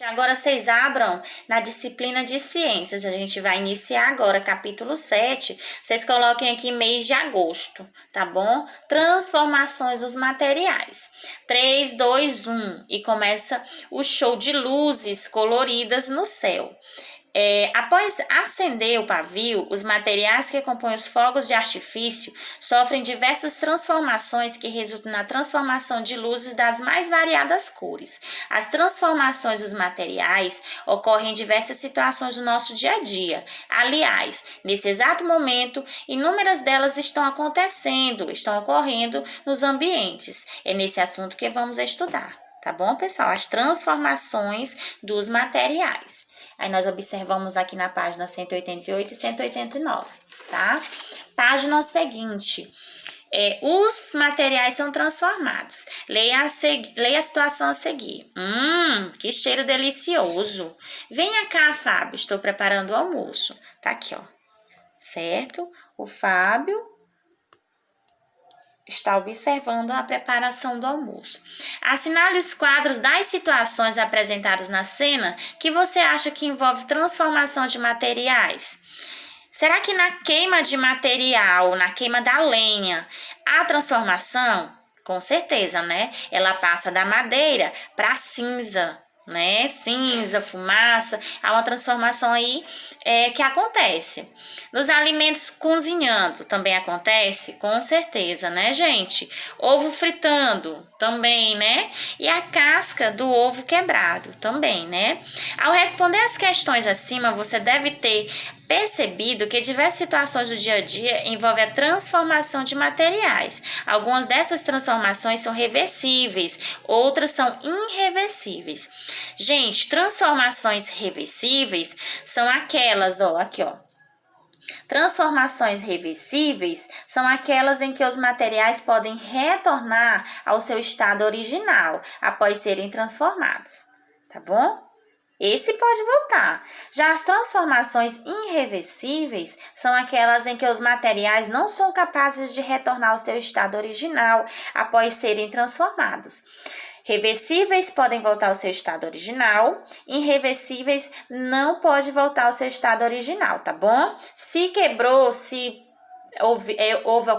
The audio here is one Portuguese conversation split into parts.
Agora vocês abram na disciplina de ciências, a gente vai iniciar agora, capítulo 7. Vocês coloquem aqui mês de agosto, tá bom? Transformações dos materiais. 3, 2, 1 e começa o show de luzes coloridas no céu. Após acender o pavio, os materiais que compõem os fogos de artifício sofrem diversas transformações que resultam na transformação de luzes das mais variadas cores. As transformações dos materiais ocorrem em diversas situações do nosso dia a dia. Aliás, nesse exato momento, inúmeras delas estão ocorrendo nos ambientes. É nesse assunto que vamos estudar. Tá bom, pessoal? As transformações dos materiais. Aí nós observamos aqui na página 188 e 189, tá? Página seguinte. Os materiais são transformados. Leia a situação a seguir. Que cheiro delicioso. Venha cá, Fábio. Estou preparando o almoço. Tá aqui, ó. Certo? O Fábio está observando a preparação do almoço. Assinale os quadros das situações apresentadas na cena que você acha que envolve transformação de materiais. Será que na queima de material, na queima da lenha, há transformação? Com certeza, né? Ela passa da madeira para cinza, né? Cinza, fumaça, há uma transformação aí que acontece. Nos alimentos cozinhando também acontece? Com certeza, né, gente? Ovo fritando também, né? E a casca do ovo quebrado também, né? Ao responder as questões acima, você deve ter percebido que diversas situações do dia a dia envolvem a transformação de materiais. Algumas dessas transformações são reversíveis, outras são irreversíveis. Gente, transformações reversíveis são aquelas, aqui, Transformações reversíveis são aquelas em que os materiais podem retornar ao seu estado original após serem transformados, tá bom? Esse pode voltar. Já as transformações irreversíveis são aquelas em que os materiais não são capazes de retornar ao seu estado original após serem transformados. Reversíveis podem voltar ao seu estado original, irreversíveis não pode voltar ao seu estado original, tá bom? Se quebrou, se houve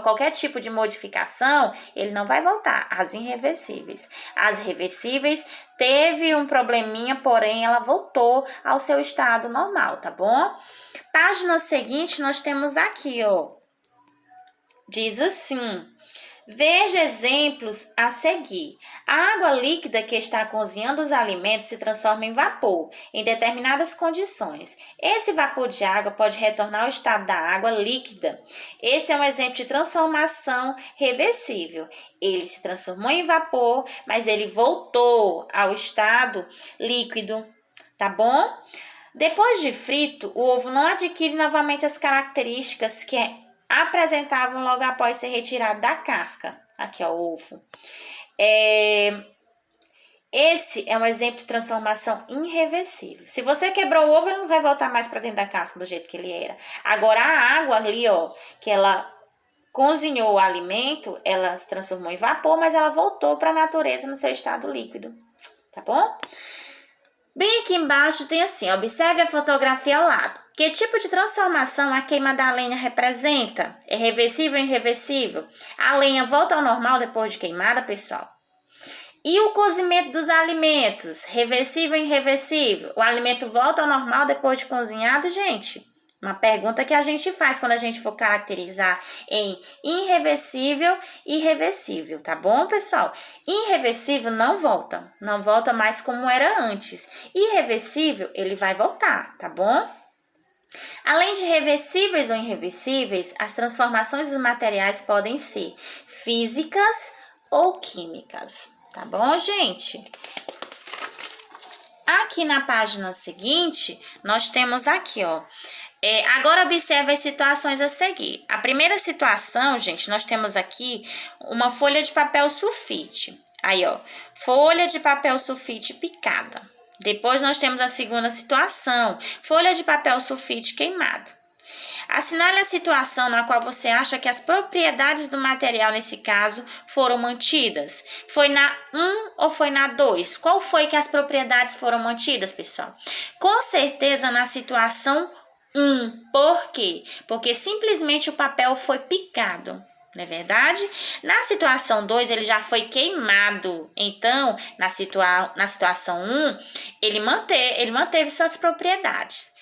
qualquer tipo de modificação, ele não vai voltar. As irreversíveis. As reversíveis teve um probleminha, porém ela voltou ao seu estado normal, tá bom? Página seguinte, nós temos aqui, diz assim: veja exemplos a seguir. A água líquida que está cozinhando os alimentos se transforma em vapor em determinadas condições. Esse vapor de água pode retornar ao estado da água líquida. Esse é um exemplo de transformação reversível. Ele se transformou em vapor, mas ele voltou ao estado líquido, tá bom? Depois de frito, o ovo não adquire novamente as características que apresentavam logo após ser retirado da casca. Aqui, o ovo. Esse é um exemplo de transformação irreversível. Se você quebrou o ovo, ele não vai voltar mais para dentro da casca do jeito que ele era. Agora, a água ali, que ela cozinhou o alimento, ela se transformou em vapor, mas ela voltou para a natureza no seu estado líquido. Tá bom? Bem aqui embaixo tem assim, observe a fotografia ao lado. Que tipo de transformação a queima da lenha representa? É reversível ou irreversível? A lenha volta ao normal depois de queimada, pessoal? E o cozimento dos alimentos? Reversível ou irreversível? O alimento volta ao normal depois de cozinhado, gente? Uma pergunta que a gente faz quando a gente for caracterizar em irreversível e reversível, tá bom, pessoal? Irreversível não volta mais como era antes. Irreversível, ele vai voltar, tá bom? Além de reversíveis ou irreversíveis, as transformações dos materiais podem ser físicas ou químicas, tá bom, gente? Aqui na página seguinte, nós temos aqui, agora observe as situações a seguir. A primeira situação, gente, nós temos aqui uma folha de papel sulfite. Aí, folha de papel sulfite picada. Depois nós temos a segunda situação, folha de papel sulfite queimado. Assinale a situação na qual você acha que as propriedades do material, nesse caso, foram mantidas. Foi na 1 ou foi na 2? Qual foi que as propriedades foram mantidas, pessoal? Com certeza na situação 1. Por quê? Porque simplesmente o papel foi picado. Não é verdade? Na situação 2, ele já foi queimado. Então, na situação 1, ele manteve suas propriedades.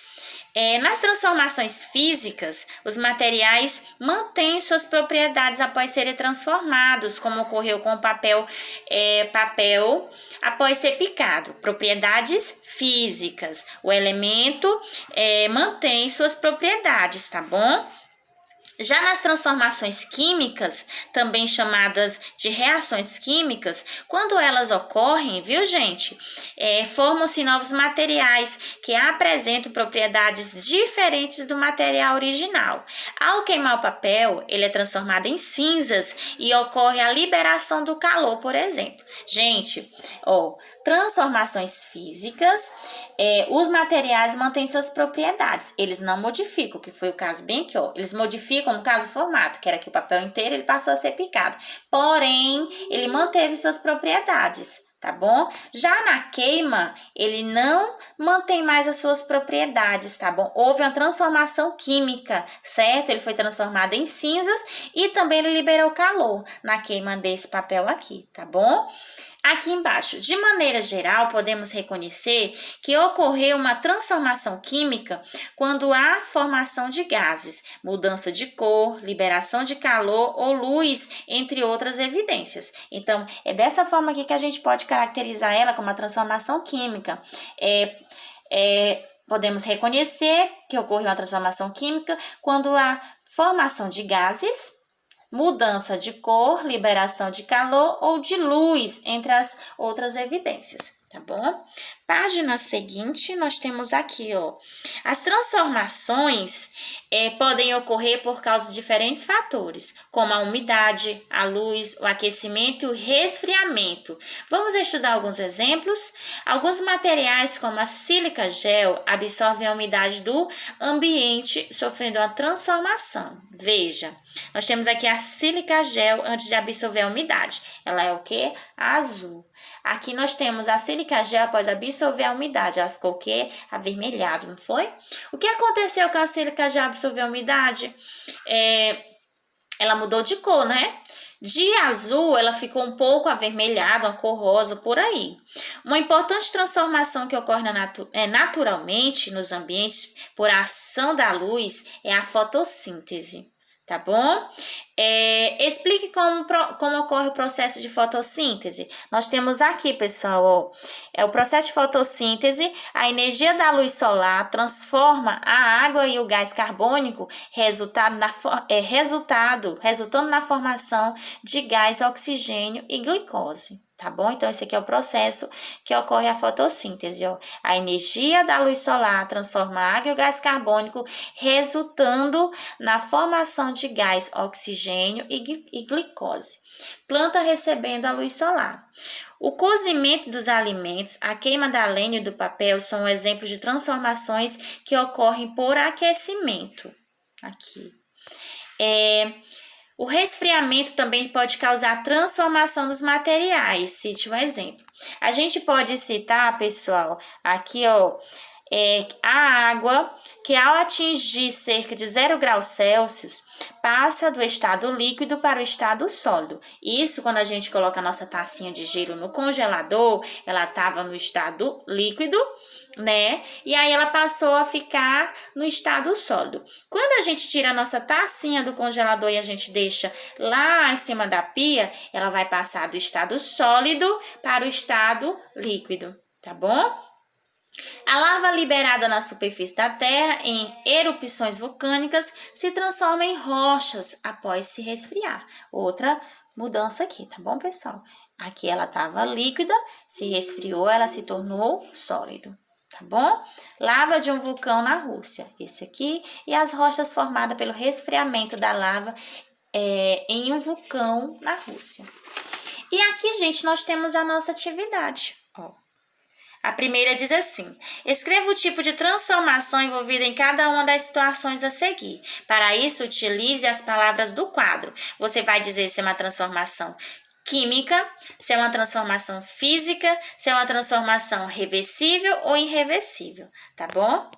Nas transformações físicas, os materiais mantêm suas propriedades após serem transformados, como ocorreu com o papel após ser picado. Propriedades físicas. O elemento mantém suas propriedades, tá bom? Já nas transformações químicas, também chamadas de reações químicas, quando elas ocorrem, viu, gente? Formam-se novos materiais que apresentam propriedades diferentes do material original. Ao queimar o papel, ele é transformado em cinzas e ocorre a liberação do calor, por exemplo. Gente, transformações físicas, os materiais mantêm suas propriedades, eles não modificam, que foi o caso bem aqui, eles modificam, no caso, o formato, que era que o papel inteiro ele passou a ser picado, porém, ele manteve suas propriedades, tá bom? Já na queima, ele não mantém mais as suas propriedades, tá bom? Houve uma transformação química, certo? Ele foi transformado em cinzas e também ele liberou calor na queima desse papel aqui, tá bom? Aqui embaixo, de maneira geral, podemos reconhecer que ocorreu uma transformação química quando há formação de gases, mudança de cor, liberação de calor ou luz, entre outras evidências. Então, é dessa forma aqui que a gente pode caracterizar ela como uma transformação química. Podemos reconhecer que ocorreu uma transformação química quando há formação de gases, mudança de cor, liberação de calor ou de luz, entre as outras evidências, tá bom? Página seguinte, nós temos aqui, as transformações podem ocorrer por causa de diferentes fatores, como a umidade, a luz, o aquecimento e o resfriamento. Vamos estudar alguns exemplos? Alguns materiais, como a sílica gel, absorvem a umidade do ambiente, sofrendo uma transformação. Veja, nós temos aqui a sílica gel antes de absorver a umidade. Ela é o quê? Azul. Aqui nós temos a sílica gel após absorver a umidade. Ela ficou o quê? Avermelhada, não foi? O que aconteceu com a sílica gel absorver a umidade? Ela mudou de cor, né? De azul, ela ficou um pouco avermelhada, uma cor rosa, por aí. Uma importante transformação que ocorre naturalmente nos ambientes por ação da luz é a fotossíntese. Tá bom? Explique como ocorre o processo de fotossíntese. Nós temos aqui, pessoal, o processo de fotossíntese, a energia da luz solar transforma a água e o gás carbônico, resultando na formação de gás, oxigênio e glicose. Tá bom? Então, esse aqui é o processo que ocorre a fotossíntese, A energia da luz solar transforma a água e o gás carbônico, resultando na formação de gás, oxigênio e glicose. Planta recebendo a luz solar. O cozimento dos alimentos, a queima da lenha e do papel são exemplos de transformações que ocorrem por aquecimento. Aqui. O resfriamento também pode causar transformação dos materiais. Cite um exemplo. A gente pode citar, pessoal, aqui, a água que ao atingir cerca de 0 graus Celsius passa do estado líquido para o estado sólido. Isso quando a gente coloca a nossa tacinha de gelo no congelador, ela estava no estado líquido, né? E aí ela passou a ficar no estado sólido. Quando a gente tira a nossa tacinha do congelador e a gente deixa lá em cima da pia, ela vai passar do estado sólido para o estado líquido, tá bom? A lava liberada na superfície da Terra em erupções vulcânicas se transforma em rochas após se resfriar. Outra mudança aqui, tá bom, pessoal? Aqui ela estava líquida, se resfriou, ela se tornou sólido. Tá bom? Lava de um vulcão na Rússia, esse aqui, e as rochas formadas pelo resfriamento da lava em um vulcão na Rússia. E aqui, gente, nós temos a nossa atividade, A primeira diz assim: escreva o tipo de transformação envolvida em cada uma das situações a seguir. Para isso, utilize as palavras do quadro. Você vai dizer se é uma transformação química, se é uma transformação física, se é uma transformação reversível ou irreversível, tá bom?